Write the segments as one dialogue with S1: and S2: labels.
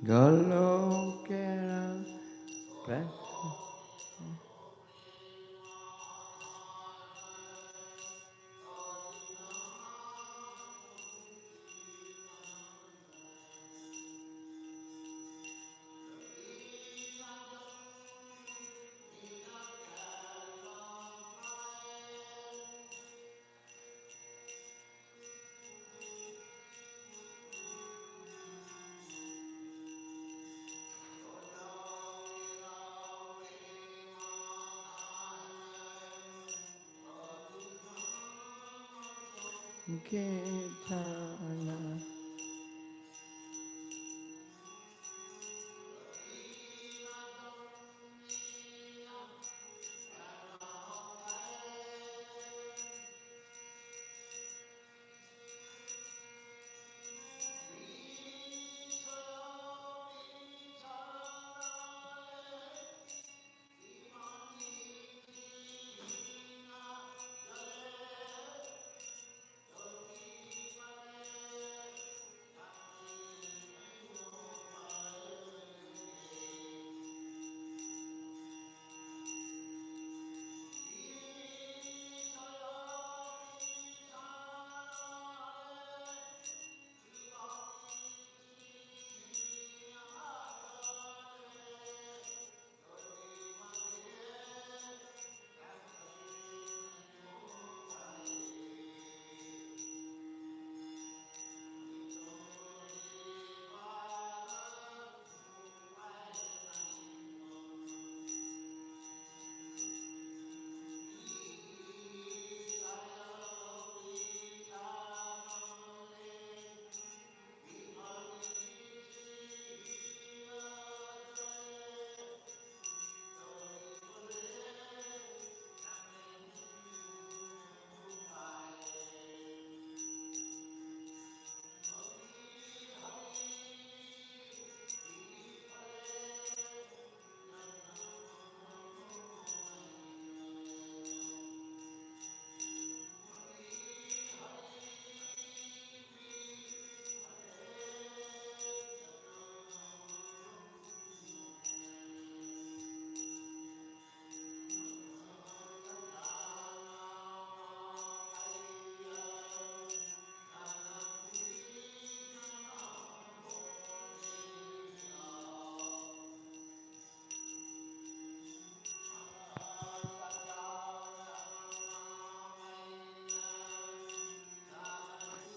S1: Golokera Press. Kirtana.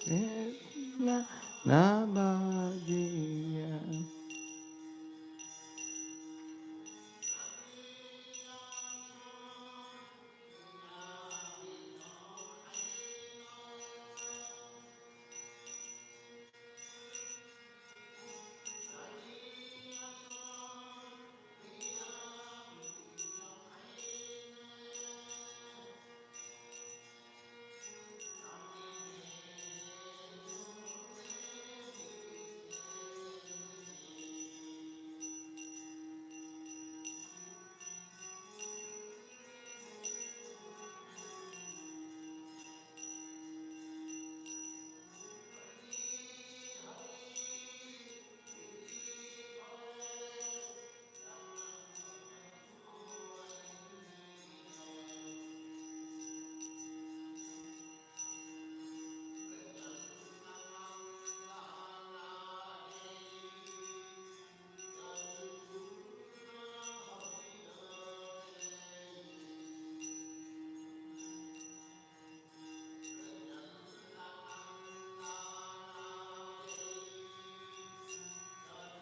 S1: Krishna Nabadiya.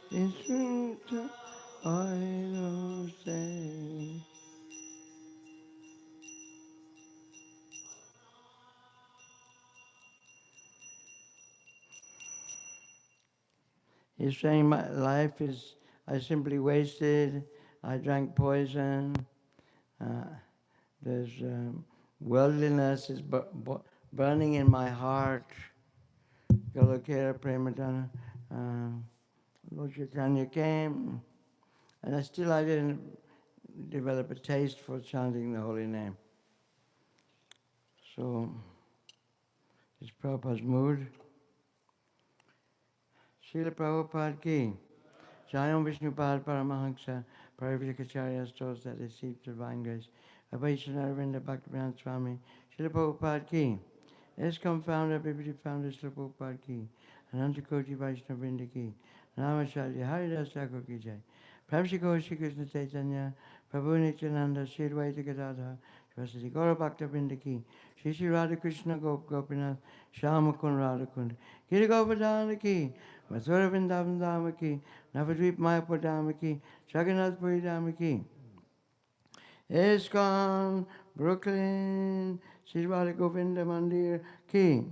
S1: Isruta I say. He's saying my life is, I simply wasted, I drank poison, uh, there's worldliness is burning in my heart, Golokera Premadana. Lord Chaitanya came, and I didn't develop a taste for chanting the holy name. So, it's Prabhupada's mood. Srila Prabhupada ki. Jayam Vishnupad Paramahansa, Parivikacharya stores that received divine grace. Vaishnava Arvinda Bhaktivinoda Swami, Srila Prabhupada ki. ISKCON founder, Bibli founder, Srila Prabhupada ki. Ananta Koti Vaishnava Vrinda ki. Namacharya Haridas Thakur ki jai. Prabhupada Shri Krishna Chaitanya, Prabhu Nityananda, Shri Advaita Gadadhar, Shri Gaura Bhakta Vrinda ki. Shri Shri Radha Krishna Gopinath, Shyama Kund Radha Kund. Giri Govardhana ki. Mathura Vrindavan Dhama ki. Navadvip Mayapur Dhama ki. Jagannath Puri Dhama ki. ISKCON, Brooklyn, Shri Radha Govinda Mandir ki.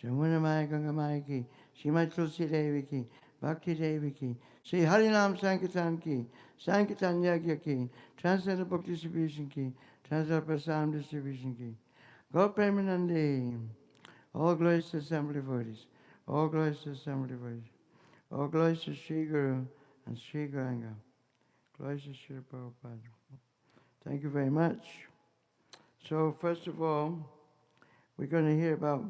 S1: Jamuna Maya Ganga Maya ki. Shrimad Tulsi Devi ki. Bhakti Devi ki. Shri Harinam Sankirtan ki. Sankirtan Yagya ki. Transcendental Book Distribution ki. Transcendental Prasam Distribution ki. God Premanandi. All glories to Assembly Devotees. All glories to Assembly Devotees. All glories to Sri Guru and Sri Gauranga. Glories to Sri Prabhupada. Thank you very much. So first of all, we're going to hear about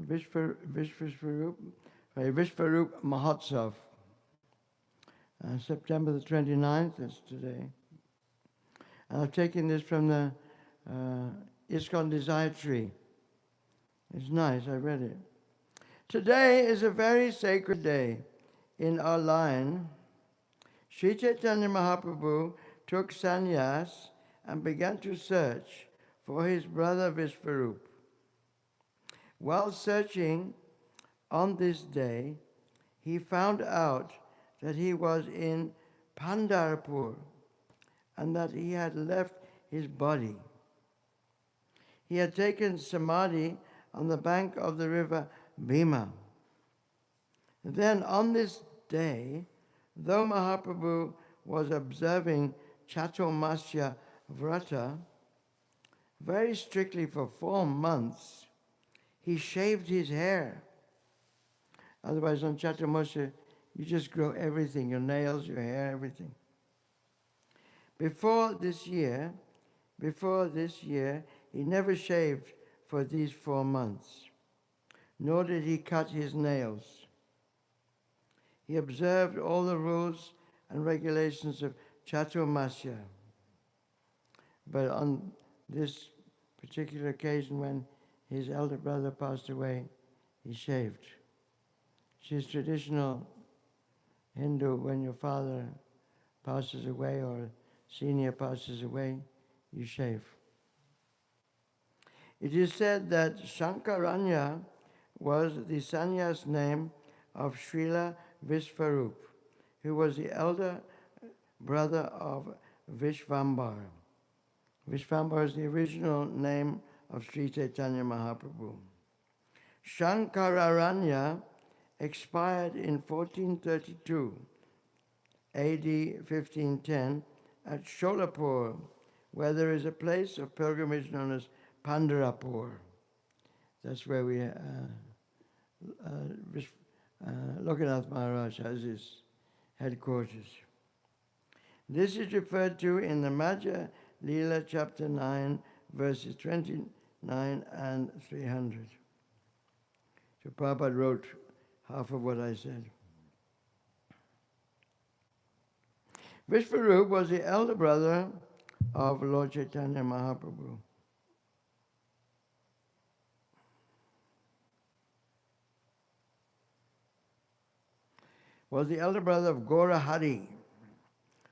S1: Vishwarup Mahotsav. September the 29th, that's today. And I've taken this from the ISKCON Desire Tree. It's nice, I read it. Today is a very sacred day. In our line, Sri Chaitanya Mahaprabhu took sannyas and began to search for his brother Vishwarup. While searching on this day, he found out that he was in Pandharpur and that he had left his body. He had taken samadhi on the bank of the river Bhima. Then on this day, though Mahaprabhu was observing Chaturmasya Vrata very strictly for 4 months, he shaved his hair. Otherwise, on Chaturmasya, you just grow everything, your nails, your hair, everything. Before this year, he never shaved for these 4 months, nor did he cut his nails. He observed all the rules and regulations of Chaturmasya. But on this particular occasion when his elder brother passed away, he shaved. It's traditional Hindu, when your father passes away or senior passes away, you shave. It is said that Shankaranya was the sannyas name of Srila Vishwarup, who was the elder brother of Vishvambar. Vishvambar is the original name of Sri Chaitanya Mahaprabhu. Shankararanya expired in 1432, AD 1510, at Sholapur, where there is a place of pilgrimage known as Pandharpur. That's where we Lokanath Maharaj has his headquarters. This is referred to in the Madhya Leela chapter 9, verses 29 and 300. So Prabhupada wrote half of what I said. Vishwarup was the elder brother of Lord Chaitanya Mahaprabhu. Was the elder brother of Gaura Hari,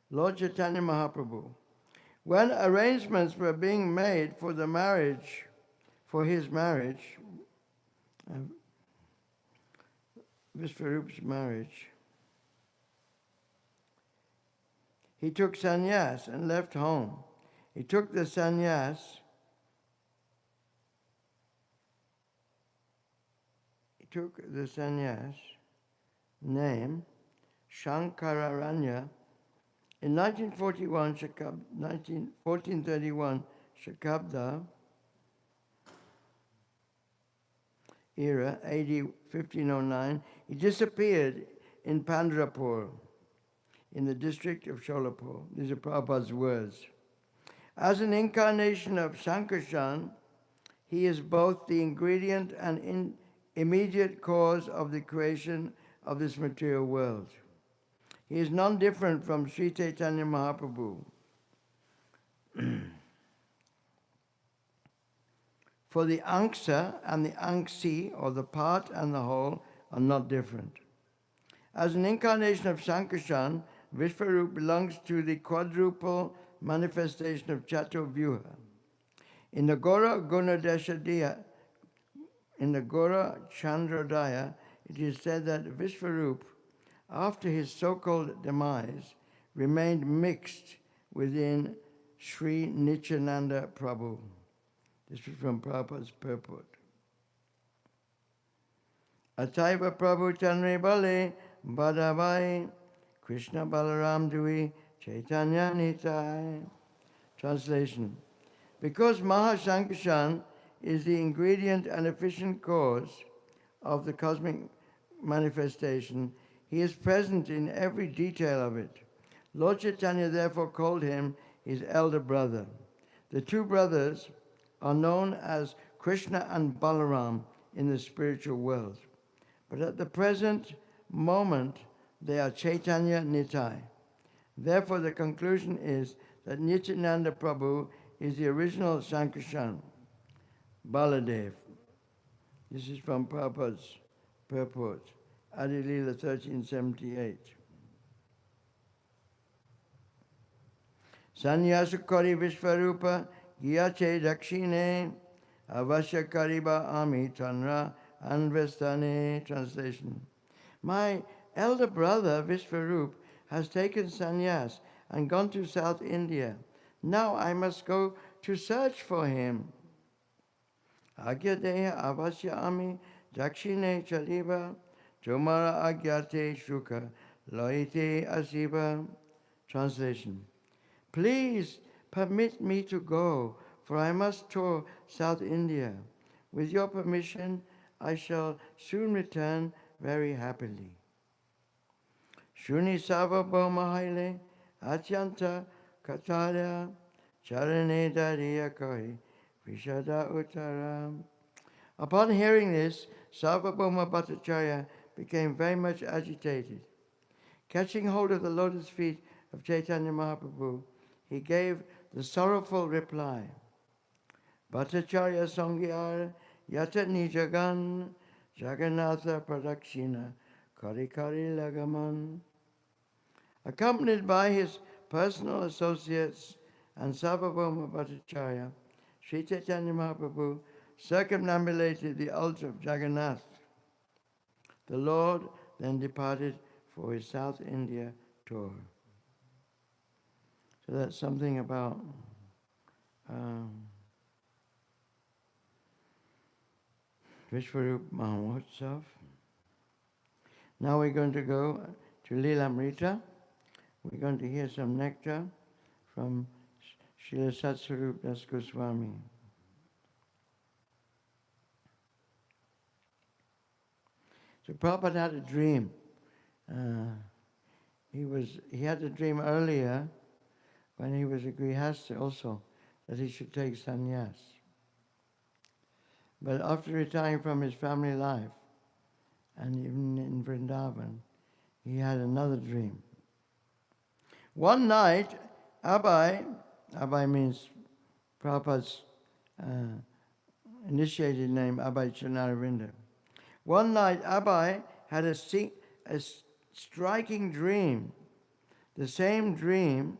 S1: Lord Chaitanya Mahaprabhu. When arrangements were being made for the marriage, for his marriage, Vishwarup's marriage, he took sannyas and left home. He took the sannyas name Shankararanya in 1431 Shakabda era, AD 1509, he disappeared in Pandharpur, in the district of Sholapur. These are Prabhupada's words. As an incarnation of Shankarshan, he is both the ingredient and immediate cause of the creation of this material world. He is non-different from Sri Chaitanya Mahaprabhu. For the Angsha and the Angsi, or the part and the whole, are not different. As an incarnation of Sankarshan, Vishwarup belongs to the quadruple manifestation of Chaturvyuha. In the Gora Chandrodaya, it is said that Vishwarup, after his so-called demise, remained mixed within Sri Nityananda Prabhu. This is from Prabhupada's purport. Ataiva Prabhu Chandre Bale Badavai Krishna Balaram Dui Chaitanya Nitai. Translation. Because Mahasankarshan is the ingredient and efficient cause of the cosmic manifestation, he is present in every detail of it. Lord Chaitanya therefore called him his elder brother. The two brothers are known as Krishna and Balaram in the spiritual world. But at the present moment, they are Chaitanya Nitai. Therefore, the conclusion is that Nityananda Prabhu is the original Sankarshan, Baladev. This is from Prabhupada's purport, Adi Leela 1378. Sanyasukari Vishwarupa Gyache Dakshine Avasya Kariba Ami Tanra Anvestane. Translation. My elder brother Vishwarup has taken sannyas and gone to South India. Now I must go to search for him. Agyadeha Avasya Ami Dakshine Chaliba Tomara Agyate Shuka Loite Asiba. Translation. Please permit me to go, for I must tour South India. With your permission, I shall soon return very happily. Shuni Savabhoma Haile Atyanta Katarya Charane Dariya Koi Vishada Uttaram. Upon hearing this, Sarvabhauma Bhattacharya became very much agitated. Catching hold of the lotus feet of Chaitanya Mahaprabhu, he gave the sorrowful reply, Bhattacharya Sangyar Yata Nijagan Jagannatha Pradakshina Kari Kari Lagaman. Accompanied by his personal associates and Sarvabhauma Bhattacharya, Sri Chaitanya Mahaprabhu circumambulated the altar of Jagannath. The Lord then departed for his South India tour. So that's something about Vishwarup Mahotsav. Now we're going to go to Lilamrita. We're going to hear some nectar from Srila Satsvarup Das Goswami. So Prabhupada had a dream. He had a dream earlier when he was a grihastha also, that he should take sannyas. But after retiring from his family life, and even in Vrindavan, he had another dream. One night, Abai means Prabhupada's initiated name, Abai Chanaravinda. One night, Abai had a striking dream, the same dream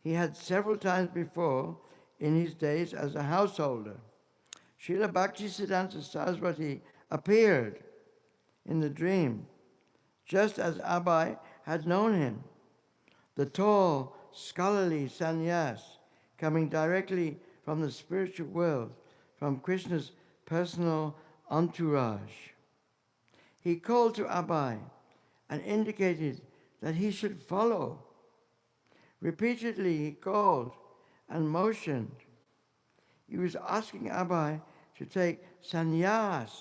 S1: he had several times before in his days as a householder. Srila Bhaktisiddhanta Saraswati appeared in the dream, just as Abai had known him, the tall, scholarly sannyas coming directly from the spiritual world, from Krishna's personal entourage. He called to Abai and indicated that he should follow. Repeatedly he called and motioned. He was asking Abai to take sannyas.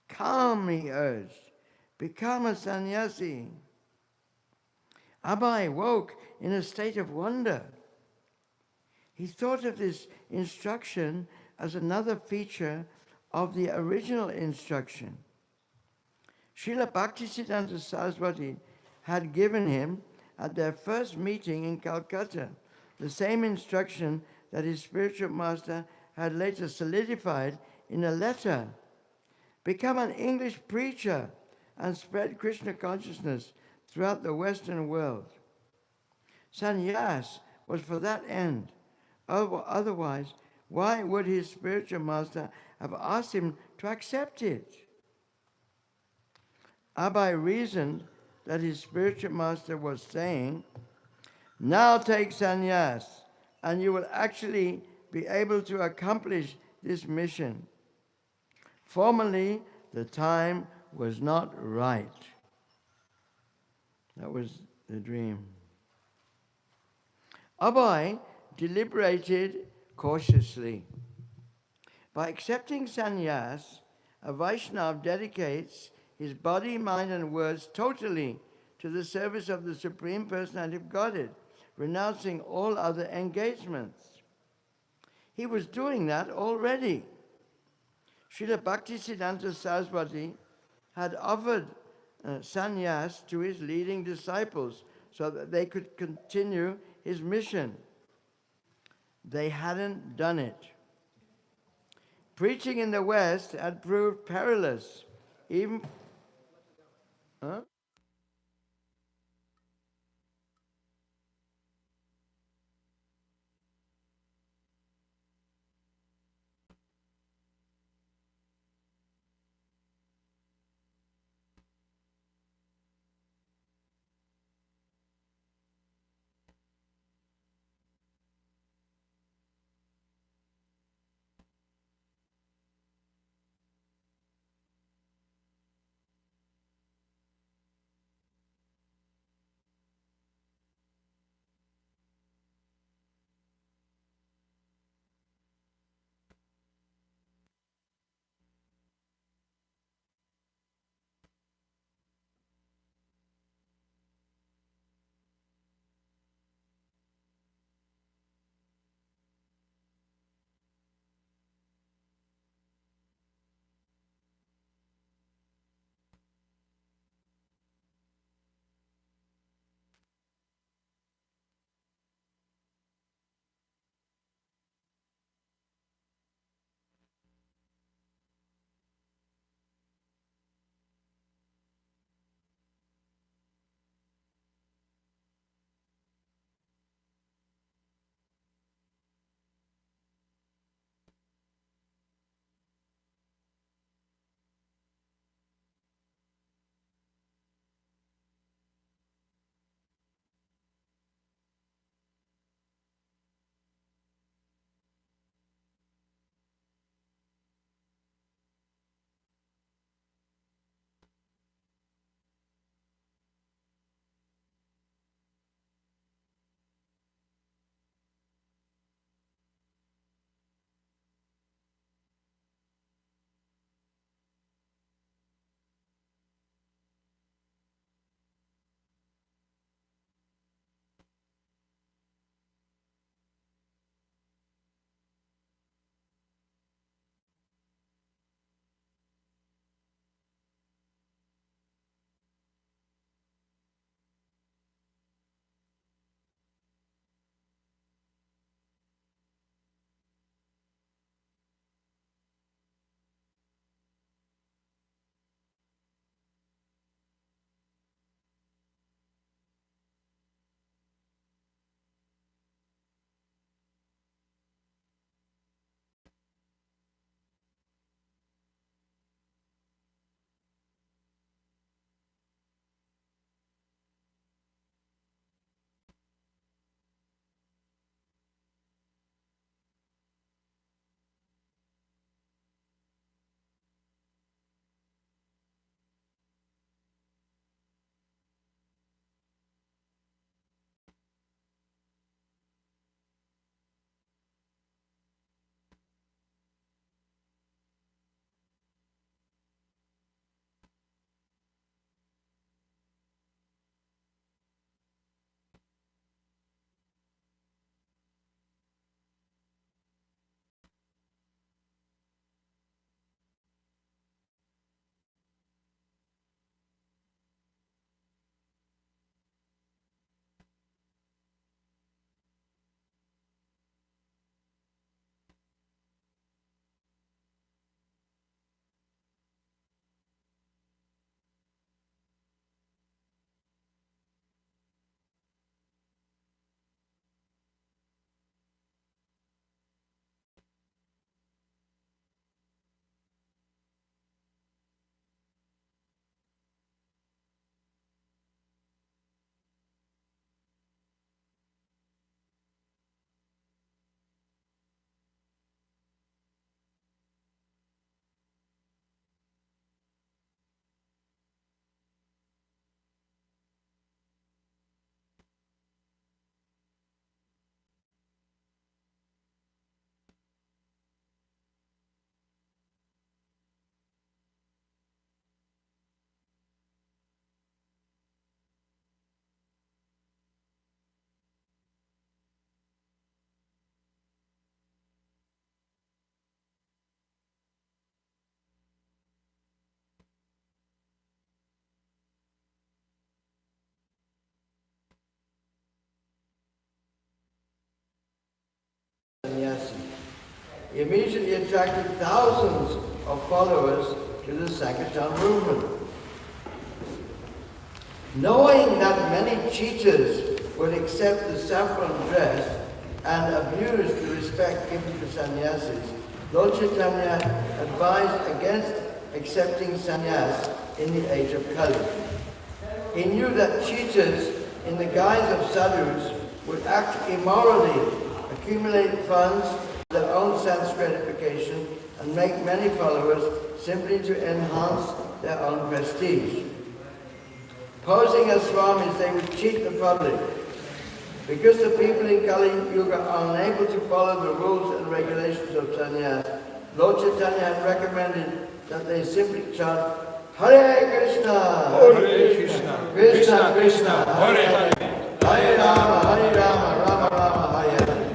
S1: Come, he urged, become a sannyasi. Abai woke in a state of wonder. He thought of this instruction as another feature of the original instruction. Srila Bhaktisiddhanta Saraswati had given him at their first meeting in Calcutta the same instruction that his spiritual master had later solidified in a letter. Become an English preacher and spread Krishna consciousness throughout the Western world. Sannyas was for that end. Otherwise, why would his spiritual master have asked him to accept it? Abhay reasoned that his spiritual master was saying, now take sannyas, and you will actually be able to accomplish this mission. Formerly, the time was not right. That was the dream. Abhay deliberated cautiously. By accepting sannyas, a Vaishnava dedicates his body, mind and words totally to the service of the Supreme Personality of Godhead, renouncing all other engagements. He was doing that already. Srila Bhaktisiddhanta Saraswati had offered sannyas to his leading disciples so that they could continue his mission. They hadn't done it. Preaching in the West had proved perilous, even... Huh? he immediately attracted thousands of followers to the Sankirtan movement. Knowing that many cheaters would accept the saffron dress and abuse the respect given to sannyasis, Lord Chaitanya advised against accepting sannyas in the age of Kali. He knew that cheaters in the guise of sadhus would act immorally, accumulate funds for their own sense gratification, and make many followers simply to enhance their own prestige. Posing as Swamis, they would cheat the public. Because the people in Kali Yuga are unable to follow the rules and regulations of sannyas, Lord Chaitanya had recommended that they simply chant Hare Krishna,
S2: Hare Krishna,
S1: Krishna Krishna,
S2: Hare Hare,
S1: Hare Rama, Rama Rama, Hare Hare.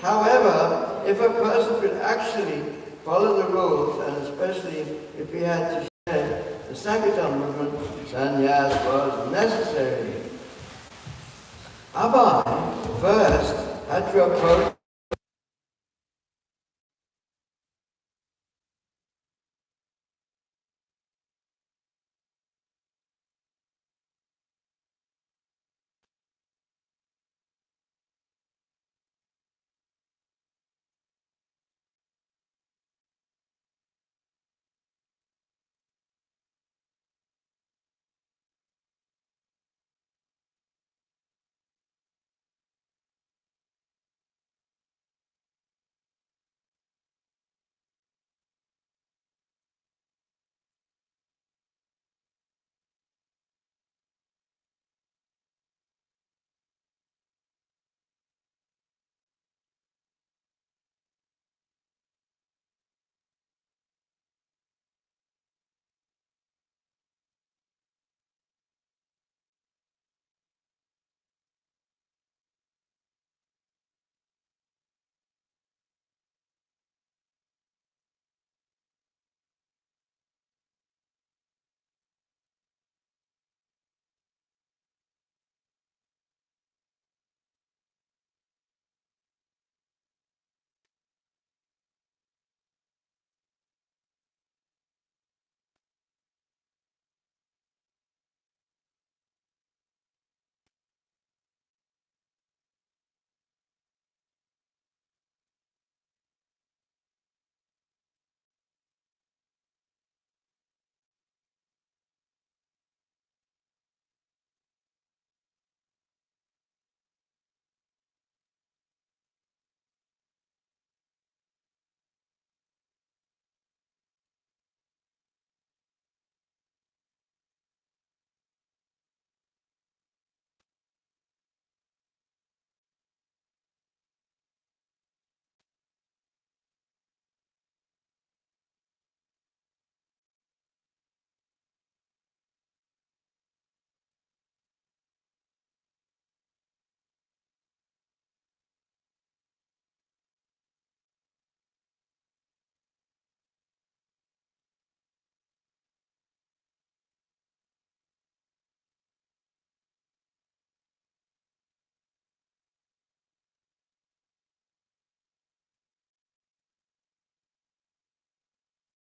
S1: However, if a person could actually follow the rules, and especially if he had to share the Sankirtan movement, sannyas was necessary. Abhay first had to approach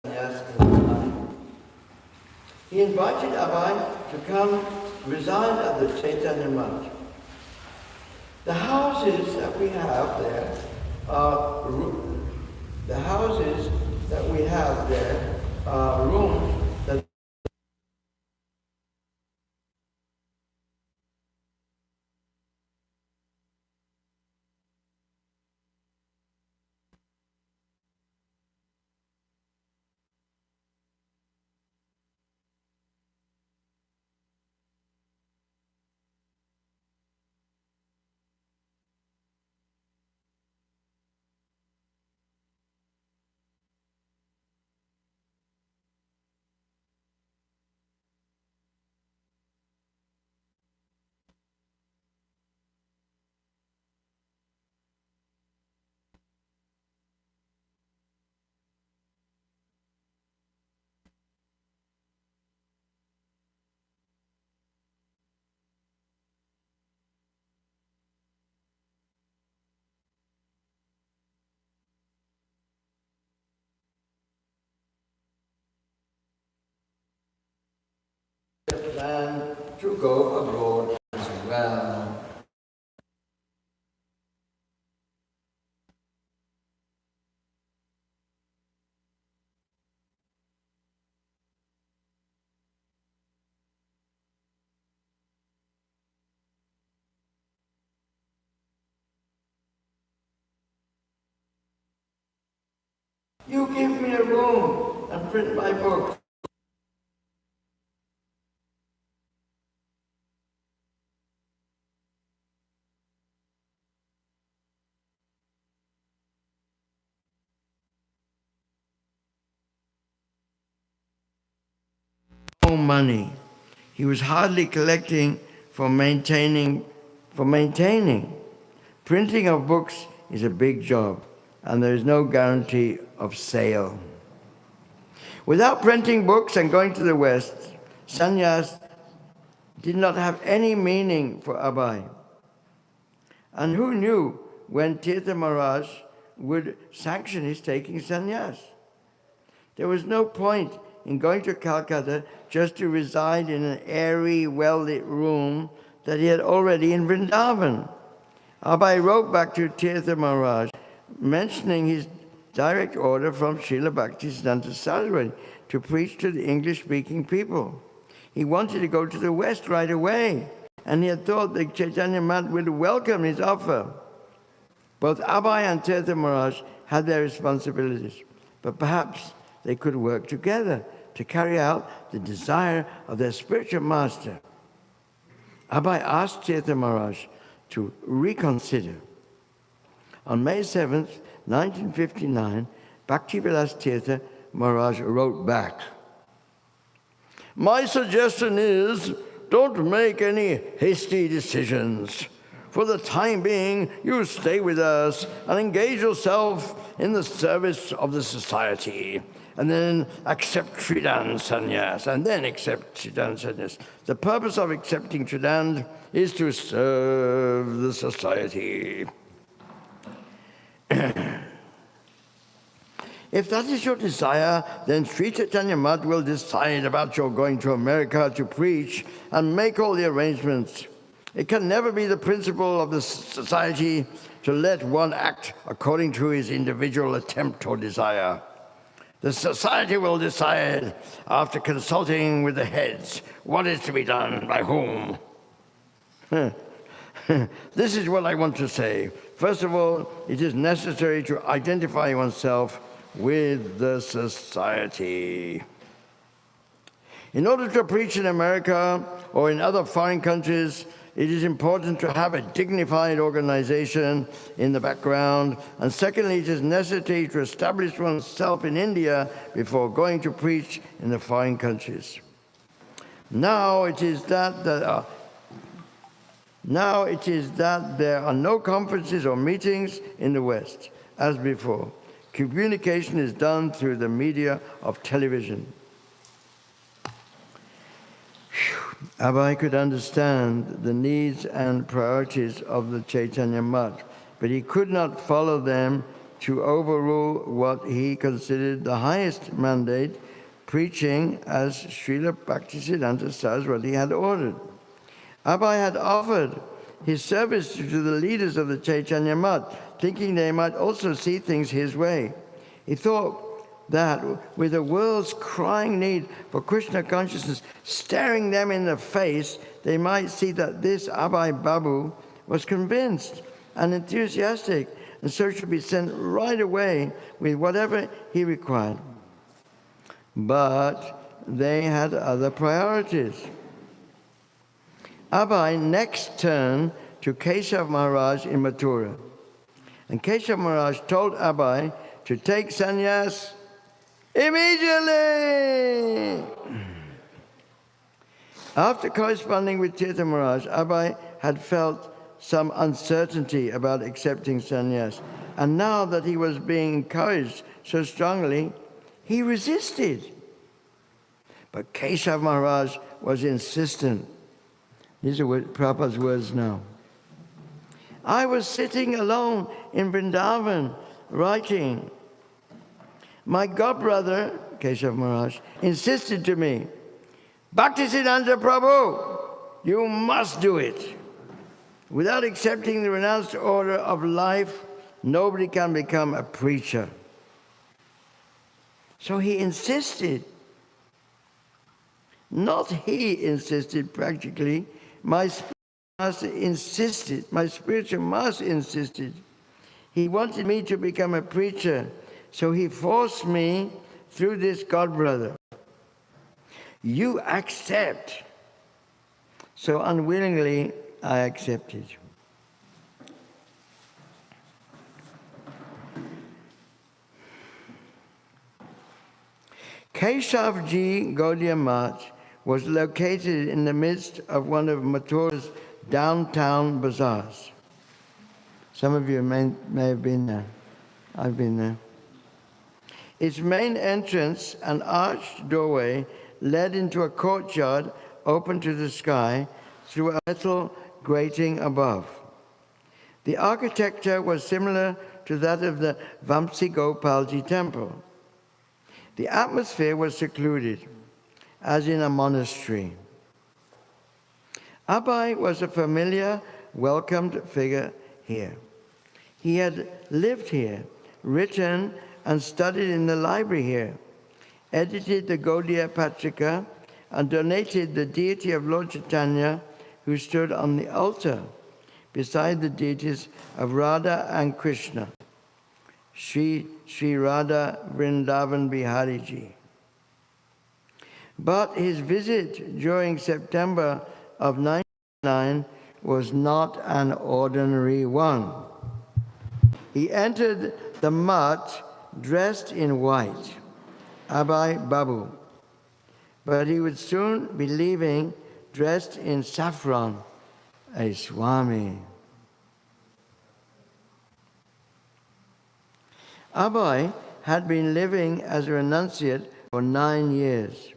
S1: sannyas in the time. He invited Abhay to come reside at the Chaitanya Mutt. The houses that we have there are rooms that go abroad as well. You give me a room and print my book. No money. He was hardly collecting for maintaining. Printing of books is a big job, and there is no guarantee of sale. Without printing books and going to the West, sannyas did not have any meaning for Abhay. And who knew when Tirtha Maharaj would sanction his taking sannyas? There was no point in going to Calcutta just to reside in an airy, well-lit room that he had already in Vrindavan. Abhay wrote back to Tirtha Maharaj, mentioning his direct order from Srila Bhaktisiddhanta Saraswati to preach to the English-speaking people. He wanted to go to the West right away, and he had thought that Chaitanya Math would welcome his offer. Both Abhay and Tirtha Maharaj had their responsibilities, but perhaps they could work together to carry out the desire of their spiritual master. Abhay asked Tirtha Maharaj to reconsider. On May 7th, 1959, Bhaktivilas Tirtha Maharaj wrote back, "My suggestion is, don't make any hasty decisions. For the time being, you stay with us and engage yourself in the service of the society, and then accept Tridand sannyas, The purpose of accepting Tridand is to serve the society." If that is your desire, then Sri Chaitanya Math will decide about your going to America to preach and make all the arrangements. It can never be the principle of the society to let one act according to his individual attempt or desire. The society will decide, after consulting with the heads, what is to be done by whom. This is what I want to say. First of all, it is necessary to identify oneself with the society. In order to preach in America or in other foreign countries, it is important to have a dignified organization in the background. And secondly, it is necessary to establish oneself in India before going to preach in the foreign countries. Now it is that there are no conferences or meetings in the West, as before. Communication is done through the media of television. Abhay could understand the needs and priorities of the Chaitanya Math, but he could not follow them to overrule what he considered the highest mandate, preaching as Srila Bhaktisiddhanta Saraswati had ordered. Abhay had offered his service to the leaders of the Chaitanya Math, thinking they might also see things his way. He thought that with the world's crying need for Krishna consciousness staring them in the face, they might see that this Abhay Babu was convinced and enthusiastic, and so should be sent right away with whatever he required. But they had other priorities. Abhay next turned to Keshav Maharaj in Mathura. And Keshav Maharaj told Abhay to take sannyas immediately. After corresponding with Tirtha Maharaj, Abhay had felt some uncertainty about accepting sannyas. And now that he was being encouraged so strongly, he resisted. But Keshav Maharaj was insistent. These are Prabhupada's words now. I was sitting alone in Vrindavan writing. My godbrother, Keshav Maharaj, insisted to me, Bhaktisiddhanta Prabhu, You must do it. Without accepting the renounced order of life, nobody can become a preacher. So he insisted. Not he insisted practically. My spiritual master insisted. He wanted me to become a preacher. So he forced me through this godbrother. You accept. So unwillingly, I accepted. Keshavji Gaudiya Math was located in the midst of one of Mathura's downtown bazaars. Some of you may have been there. I've been there. Its main entrance, an arched doorway, led into a courtyard open to the sky through a metal grating above. The architecture was similar to that of the Vamsi Gopalji temple. The atmosphere was secluded, as in a monastery. Abai was a familiar, welcomed figure here. He had lived here, written and studied in the library here, edited the Gaudiya Patrika, and donated the deity of Lord Chaitanya, who stood on the altar beside the deities of Radha and Krishna, Sri Radha Vrindavan Bihariji. But his visit during September of 1999 was not an ordinary one. He entered the mutt dressed in white, Abai Babu, but he would soon be leaving dressed in saffron, a Swami. Abai had been living as a renunciate for 9 years.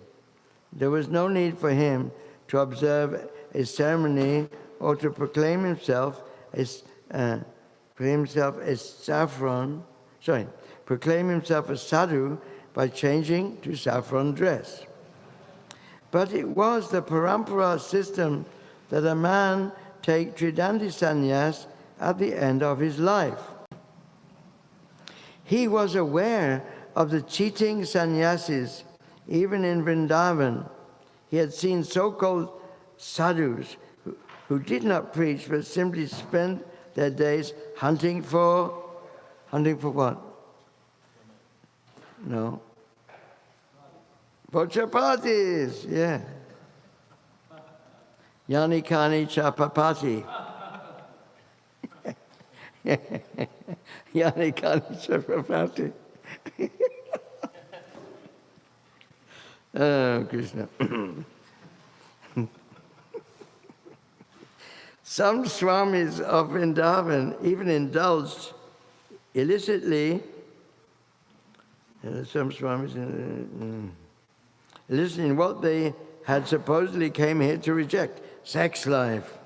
S1: There was no need for him to observe a ceremony or to proclaim himself as sadhu by changing to saffron dress. But it was the parampara system that a man take Tridandi sannyas at the end of his life. He was aware of the cheating sannyasis, even in Vrindavan. He had seen so-called sadhus who did not preach but simply spent their days hunting for what? No. For chapatis, yeah. Yani kani chapapati. Yani kani chapapati. Oh, Krishna. Some swamis of Vrindavan even indulged illicitly, some swamis illicitly in what they had supposedly came here to reject, sex life.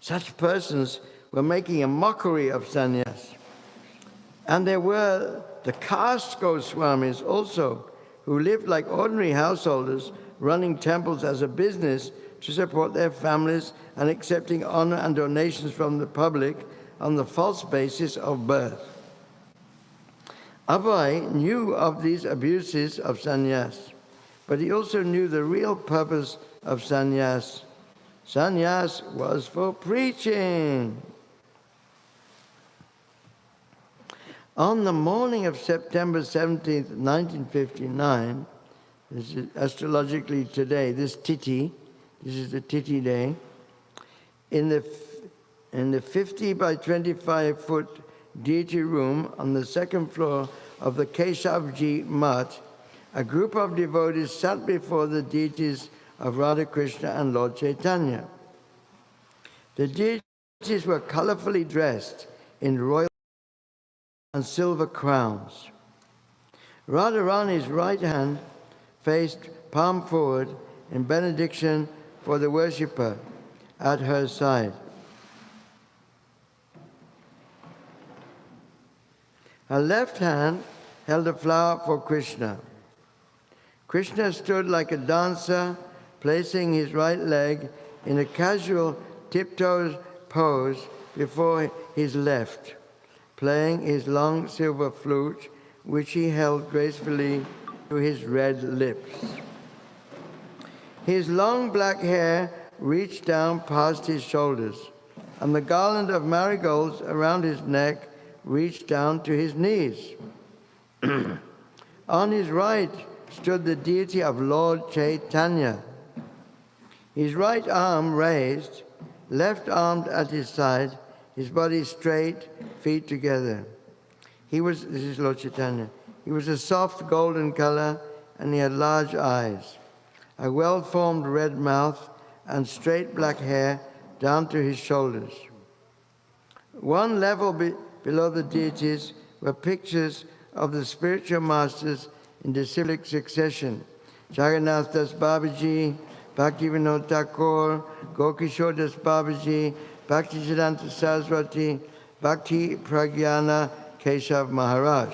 S1: Such persons were making a mockery of sannyas. And there were the caste Goswamis also, who lived like ordinary householders, running temples as a business to support their families and accepting honor and donations from the public on the false basis of birth. Abai knew of these abuses of sannyas, but he also knew the real purpose of sannyas. Sannyas was for preaching. On the morning of September 17th, 1959, this is astrologically today, this Tithi, this is the Tithi day, in the 50 by 25 foot deity room on the second floor of the Keshavji Math, a group of devotees sat before the deities of Radha Krishna and Lord Chaitanya. The deities were colorfully dressed in royal and silver crowns. Radharani's right hand faced palm forward in benediction for the worshipper at her side. Her left hand held a flower for Krishna. Krishna stood like a dancer, placing his right leg in a casual tiptoe pose before his left, playing his long silver flute, which he held gracefully to his red lips. His long black hair reached down past his shoulders, and the garland of marigolds around his neck reached down to his knees. On his right stood the deity of Lord Chaitanya. His right arm raised, left arm at his side, his body straight, feet together. This is Lord Chaitanya. He was a soft golden color, and he had large eyes, a well-formed red mouth, and straight black hair down to his shoulders. One level below the deities were pictures of the spiritual masters in disciplic succession: Jagannath Das Babaji, Bhaktivinoda Thakur, Gokishore Das Babaji, Bhaktisiddhanta Saraswati, Bhakti Pragyana Keshav Maharaj,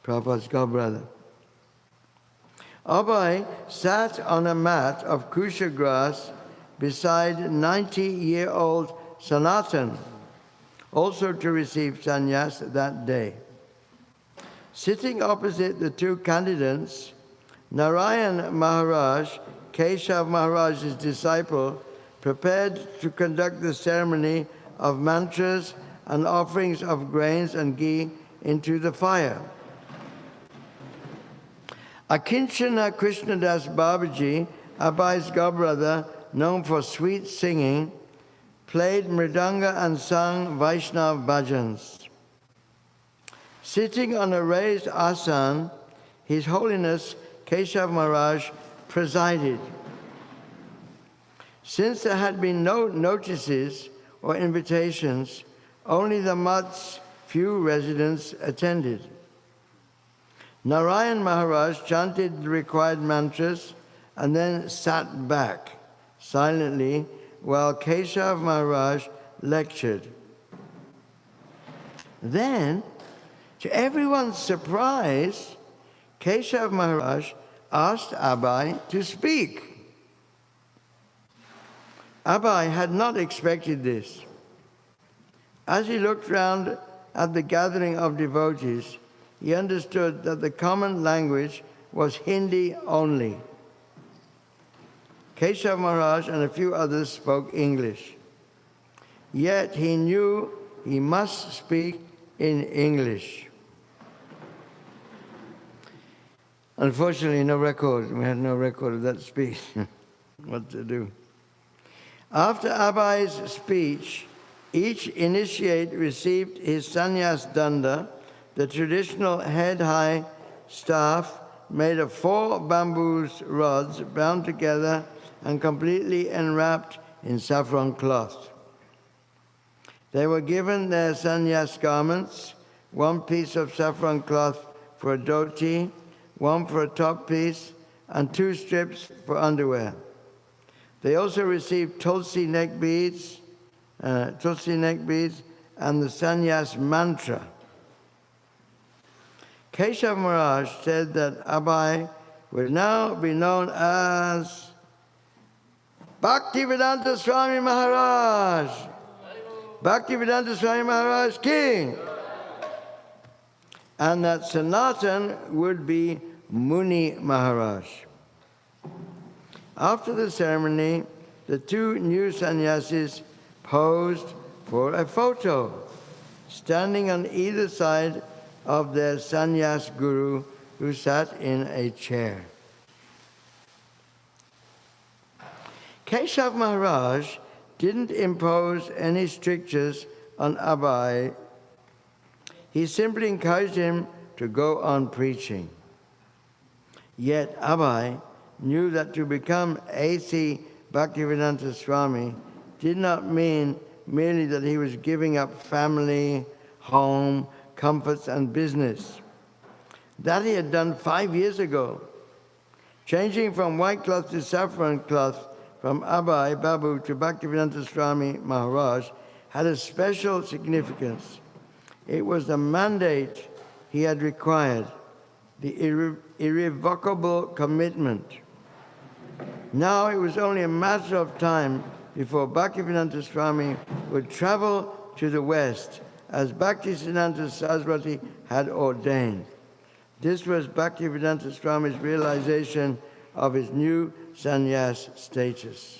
S1: Prabhupada's godbrother. Abai sat on a mat of kusha grass beside 90-year-old Sanatan, also to receive sannyas that day. Sitting opposite the two candidates, Narayan Maharaj, Keshav Maharaj's disciple, prepared to conduct the ceremony of mantras and offerings of grains and ghee into the fire. Akinchana Krishnadas Babaji, Abai's godbrother, known for sweet singing, played mridanga and sang Vaishnav bhajans. Sitting on a raised asan, His Holiness Keshav Maharaj presided. Since there had been no notices or invitations, only the mutt's few residents attended. Narayan Maharaj chanted the required mantras and then sat back silently while Keshav Maharaj lectured. Then, to everyone's surprise, Keshav Maharaj asked Abai to speak. Abai had not expected this. As he looked round at the gathering of devotees, he understood that the common language was Hindi only. Keshav Maharaj and a few others spoke English. Yet he knew he must speak in English. Unfortunately, no record. We had no record of that speech. What to do? After Abai's speech, each initiate received his sannyas danda, the traditional head-high staff made of 4 bamboo rods bound together and completely enwrapped in saffron cloth. They were given their sannyas garments, 1 piece of saffron cloth for a dhoti, 1 for a top piece, and 2 strips for underwear. They also received tulsi neck beads, and the sannyas mantra. Keshav Maharaj said that Abai will now be known as Bhaktivedanta Swami Maharaj. Bhaktivedanta Swami Maharaj King. And that Sanatan would be Muni Maharaj. After the ceremony, the 2 new sannyasis posed for a photo, standing on either side of their sannyas guru, who sat in a chair. Keshav Maharaj didn't impose any strictures on Abai. He simply encouraged him to go on preaching. Yet Abai knew that to become A.C. Bhaktivedanta Swami did not mean merely that he was giving up family, home, comforts, and business. That he had done 5 years ago. Changing from white cloth to saffron cloth, from Abai Babu to Bhaktivedanta Swami Maharaj, had a special significance. It was the mandate he had required, the irrevocable commitment. Now it was only a matter of time before Bhaktivedanta Swami would travel to the west, as Bhaktisiddhanta Saraswati had ordained. This was Bhaktivedanta Swami's realization of his new sannyas status.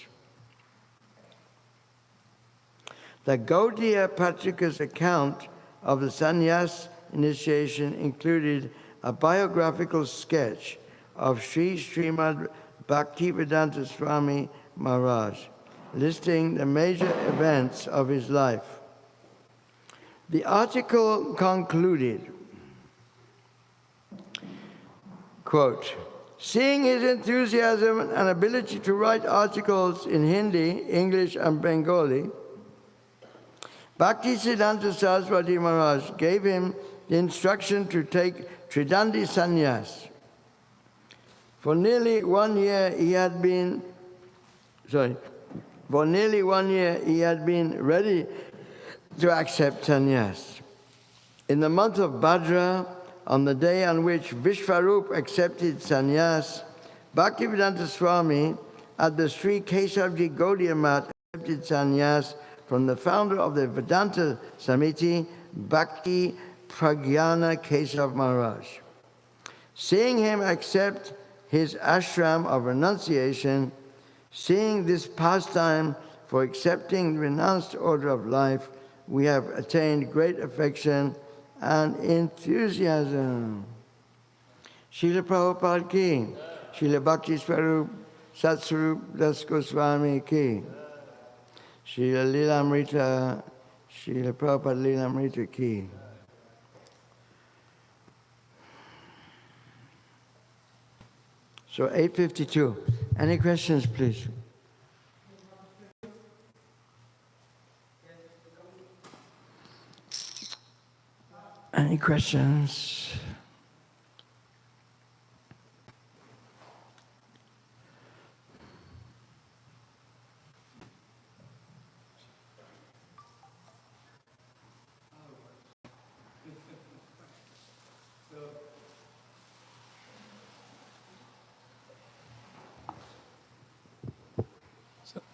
S1: The Gaudiya Patrika's account of the sannyas initiation included a biographical sketch of Śrimad Bhaktivedanta Swami Maharaj, listing the major events of his life. The article concluded, quote, "Seeing his enthusiasm and ability to write articles in Hindi, English, and Bengali, Bhaktisiddhanta Saraswati Maharaj gave him the instruction to take Tridandi sannyas. For nearly 1 year he had been ready to accept sannyas. In the month of Bhadra, on the day on which Vishwarup accepted sannyas, Bhaktivedanta Swami at the Sri Keshavji Gaudiya Mat accepted sannyas from the founder of the Vedanta Samiti, Bhakti Pragyana Keshav Maharaj. Seeing him accept his ashram of renunciation, seeing this pastime for accepting the renounced order of life, we have attained great affection and enthusiasm." Srila Prabhupada ki, Srila Bhakti Swarup Satsvarup Das Goswami ki, Srila Lilamrita, Srila Prabhupada Lilamrita ki. So 8:52. Any questions, please? Any questions?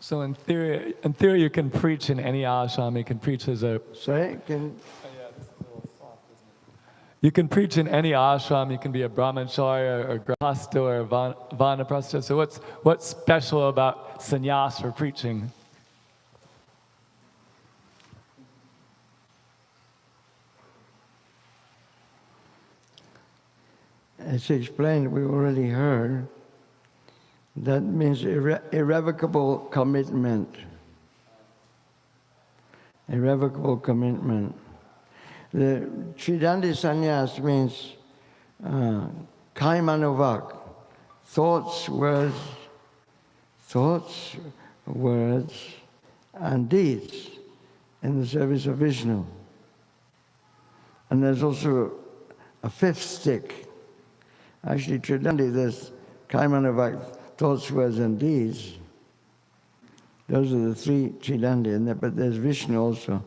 S2: So in theory, you can preach in any ashram. You can preach as a...
S1: Sorry?
S2: You can preach in any ashram. You can be a brahmacharya or grahastha or vanaprastha. So what's special about sannyas for preaching?
S1: As explained, we already heard, that means irrevocable commitment. Irrevocable commitment. The Tridandi sannyas means kaimanuvak, thoughts, words, and deeds in the service of Vishnu. And there's also a fifth stick. Actually, Tridandi, there's kaimanuvak, thoughts, words, and deeds. Those are the three Tridandi, but there's Vishnu also.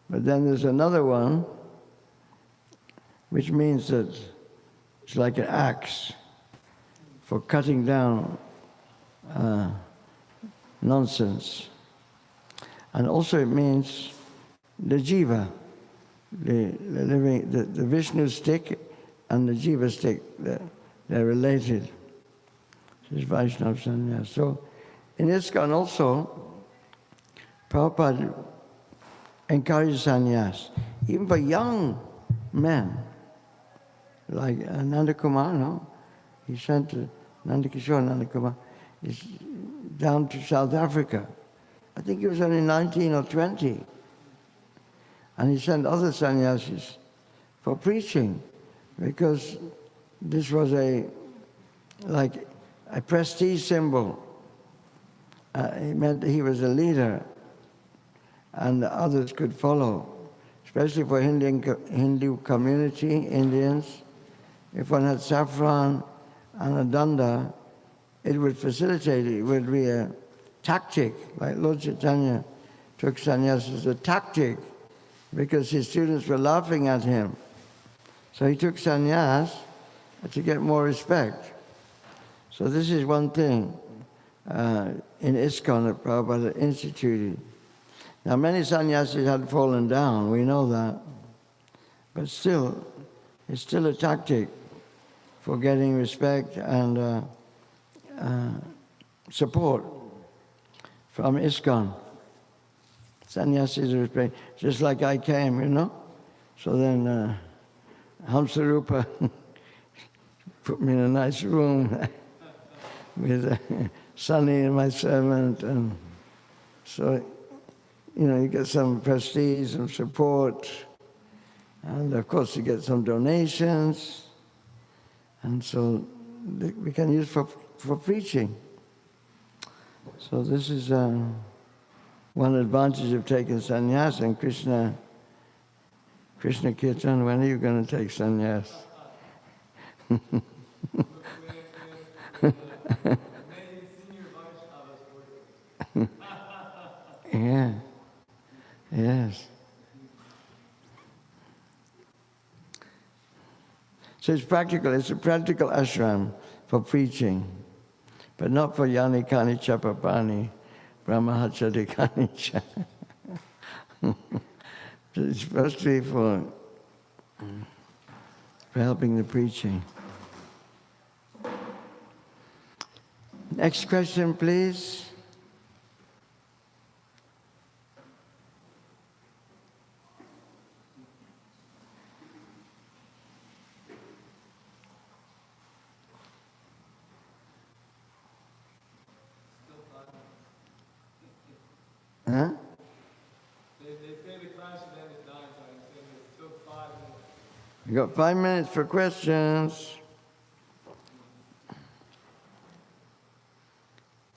S1: But then there's another one, which means that it's like an axe for cutting down nonsense. And also it means the jiva, the Vishnu stick and the jiva stick, they're related. This is Vaishnava sannyas. So in ISKCON also, Prabhupada encourages sannyas, even for young men, like Nanda Kumar, no? He sent Nanda Kishore Nanda Kumar down to South Africa. I think he was only 19 or 20. And he sent other sannyasis for preaching, because this was like a prestige symbol. It meant he was a leader, and others could follow, especially for Hindu community, Indians. If one had saffron and a danda, it would facilitate it. It would be a tactic, like Lord Chaitanya took sannyas as a tactic, because his students were laughing at him. So he took sannyas to get more respect. So this is one thing. in ISKCON that Prabhupada instituted. Now, many sannyasis had fallen down, we know that. But still, it's still a tactic for getting respect and support from ISKCON. Sannyasis are respect, just like I came, you know. So then Hamsarupa put me in a nice room with Sunny and my servant, and so, you know, you get some prestige and support, and of course you get some donations, and so we can use for preaching. So this is one advantage of taking sannyas. And Krishna Kirtan, when are you going to take sannyas? Yeah, yes. So it's practical. It's a practical ashram for preaching, but not for yani kani chapapani, brahmahachadi kani cha. It's supposed to be for helping the preaching. Next question, please. Huh?
S2: They say the class should end at 9, so I'm saying there's still 5 minutes.
S1: You got 5 minutes for questions.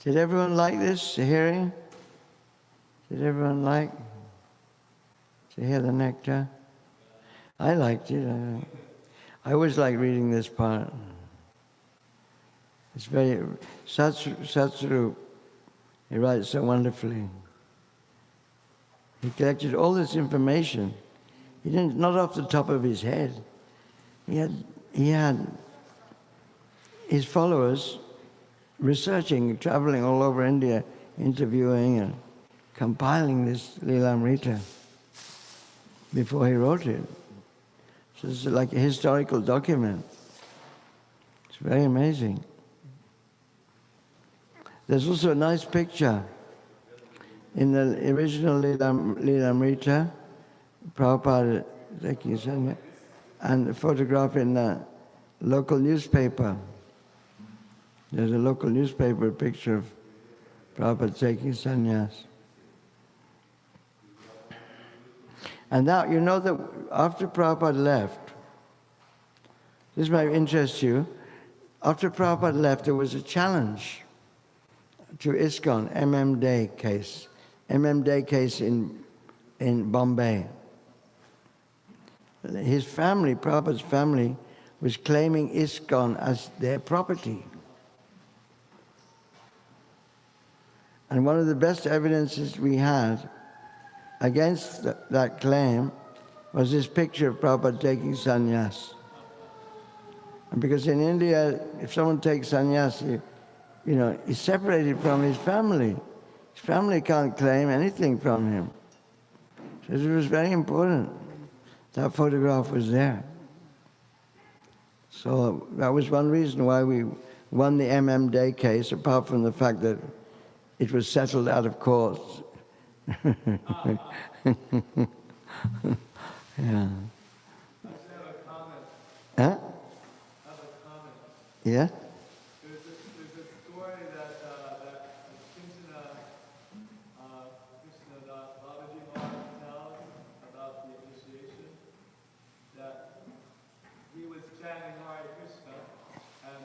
S1: Did everyone like this hearing? Did everyone like to hear the nectar? I liked it. I always like reading this part. It's very Satsuru. He writes so wonderfully. He collected all this information. He didn't, not off the top of his head. He had his followers researching, traveling all over India, interviewing and compiling this Lilamrita before he wrote it. So it's like a historical document. It's very amazing. There's also a nice picture in the original Lilamrita, Prabhupada taking sanya, and a photograph in the local newspaper. There's a local newspaper picture of Prabhupada taking sannyas. And now, you know that after Prabhupada left, this might interest you, after Prabhupada left, there was a challenge to ISKCON, Day case. Day case in Bombay. His family, Prabhupada's family, was claiming ISKCON as their property. And one of the best evidences we had against that claim was this picture of Prabhupada taking sannyas. And because in India, if someone takes sannyas, you know, he's separated from his family. His family can't claim anything from him. So it was very important. That photograph was there. So that was one reason why we won the Day case, apart from the fact that it was settled out of court. Yeah.
S2: I actually have a comment.
S1: Huh?
S2: I have a comment.
S1: Yeah?
S2: There's a story that Krishna Babaji Maharaj tells about the initiation, that he was chanting Hare Krishna, and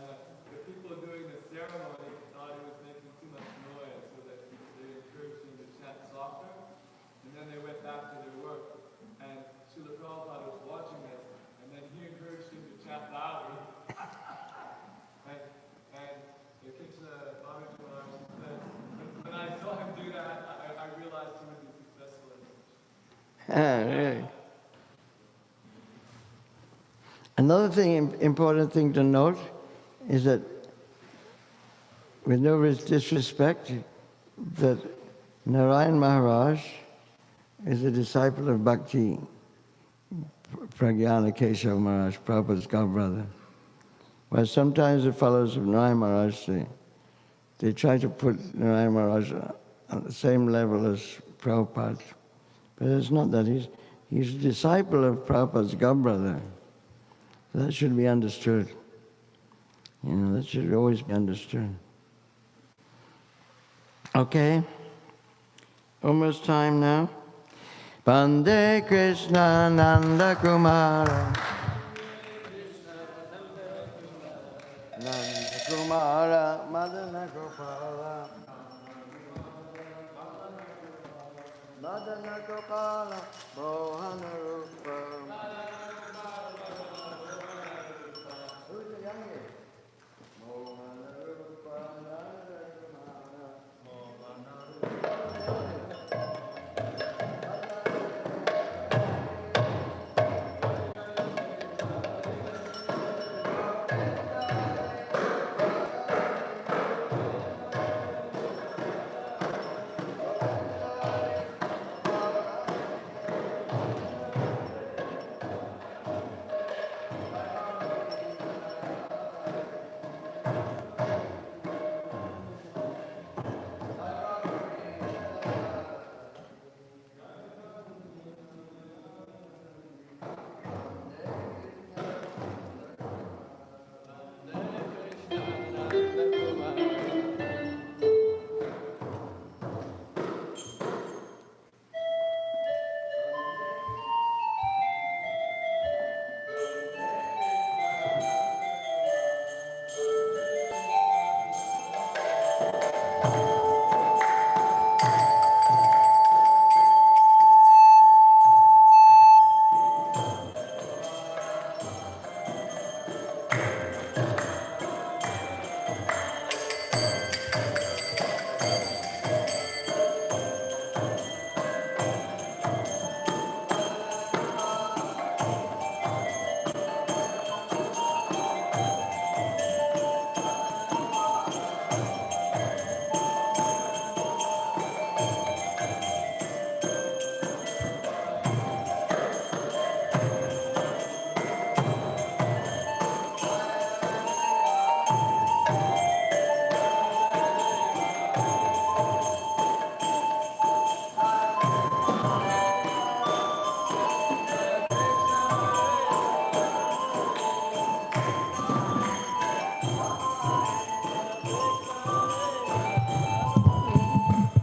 S2: the people doing the ceremony thought he was making too much noise, so that they encouraged him to chant softer, and then they went back to their work. And Srila Prabhupada was watching this, and then he encouraged him to chant louder. And the Krishna Babaji Maharaj said, when I saw him do that, I realized he would be successful in it.
S1: Really? Another important thing to note is that with no disrespect, that Narayan Maharaj is a disciple of Bhakti Pragyana Keshav Maharaj, Prabhupada's god-brother. Well, sometimes the fellows of Narayan Maharaj, they try to put Narayan Maharaj on the same level as Prabhupada. But it's not that. He's a disciple of Prabhupada's god-brother. That should be understood. That should always be understood. Okay? Almost time now. Bande Krishna Nanda Kumara. Nanda Kumara Madana Gopala. Madana Gopala Mohana Rupa. Who's the youngest? Mohana Rupa Nanda Kumara. Mohana Rupa.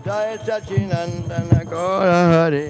S1: Jai Sachinandana Gaura Hari.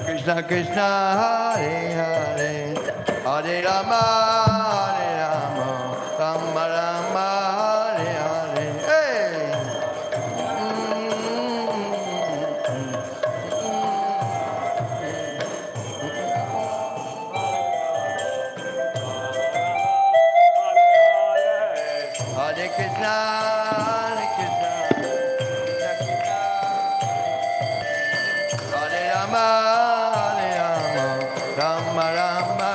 S1: Krishna Krishna Hare Hare Hare Rama Hare Rama Rama Rama Hare Hare. Hey! Hare Krishna Hare Krishna Krishna Krishna Hare Rama Rama Rama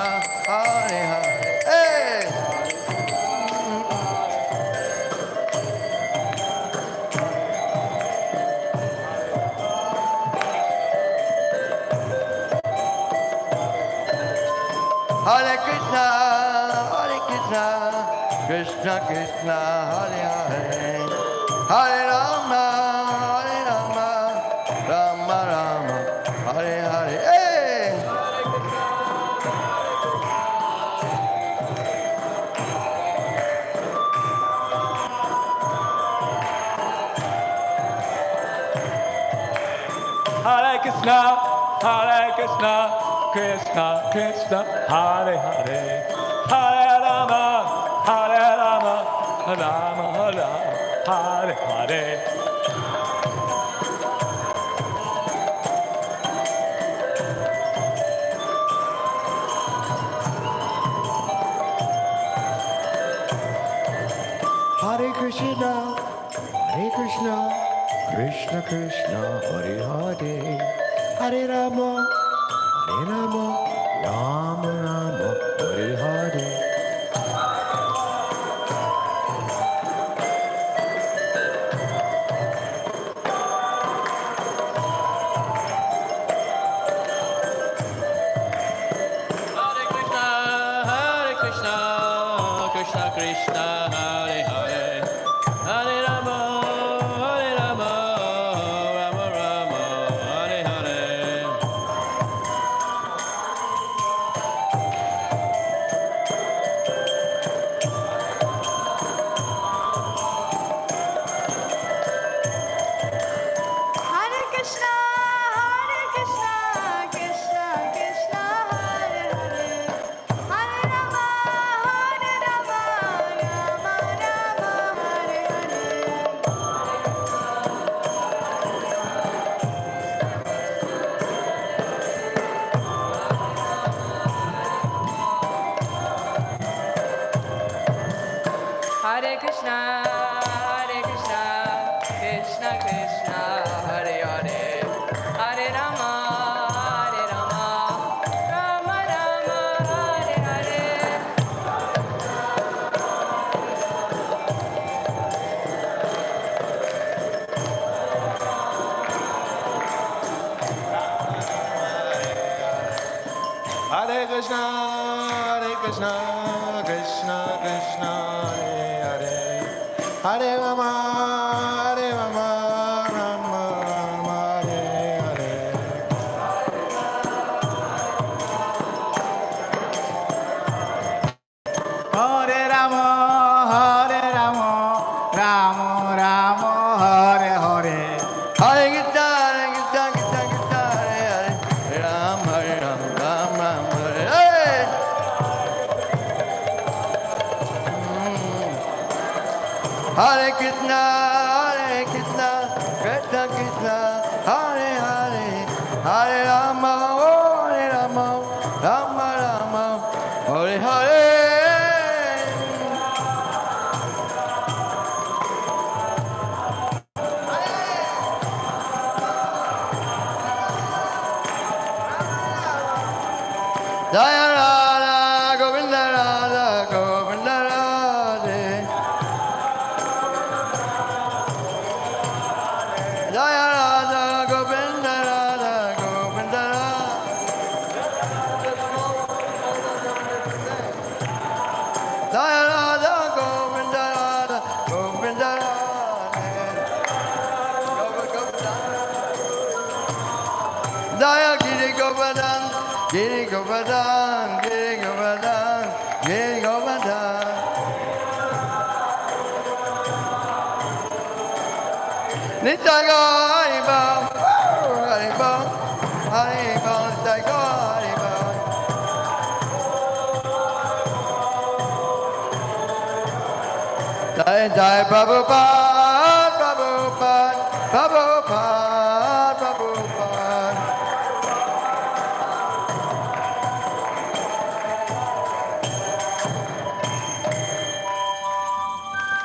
S1: Hare Hare. Hey! Hare Krishna, Krishna Krishna, Hare Hare, Hare Rama, Rama Rama, Hare Hare. Hey!
S2: Hare Krishna, Krishna Krishna, Hare Hare, Hare Rama, Rama Rama, Hare Hare.
S3: Hare Krishna, Krishna Krishna, Hare Hare, Hare Rama, Rama Rama, Hare Hare.
S4: Krishna Krishna, Hare Hare, Hare Rama, Rama Rama, Hare Hare.
S5: Hare Krishna, Krishna Krishna, Hare Hare, Hare Rama, Rama Rama, Hare Hare. Hare Krishna, Krishna Krishna, Hare Hare, Hare Rama, Rama Rama, Hare Hare.
S3: Hare Krishna, Krishna Krishna, Hare Hare, Hare Rama, Rama Rama, Hare Hare. Hare Rama, Rama Rama, Hare Hare.
S1: Hare Krishna, Krishna Krishna, Hare Hare, Ram Hare Ram, Ram Ram Hare Hare. Hare Krishna, Krishna Krishna, Hare Hare, Hare Rama, Hare Rama, Rama Rama, Hare Hare. Jaya Radha Govinda Radha Govinda Radhe. Jaya Radha Govinda Radha Govinda Radhe. Jaya Radha Govinda Radha Govinda Radhe. Jaya Giri Govardhan, Giri Govardhan, Giri Govardhan, Giri Govardhan. Nityaga Haribo, Haribo, Haribo, Nityaga Haribo. Jai Jai Prabhupada, Prabhupada, Prabhupada, Prabhupada.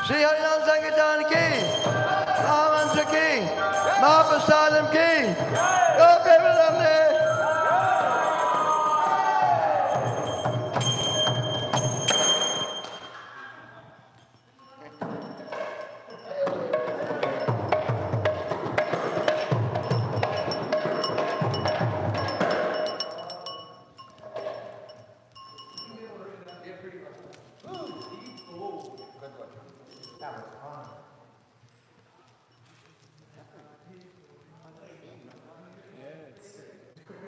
S1: Shri Harinam Sankirtan ki, Mahamantra ki, Mahaprasadam ki, Gopivaram ne.
S3: That was fun.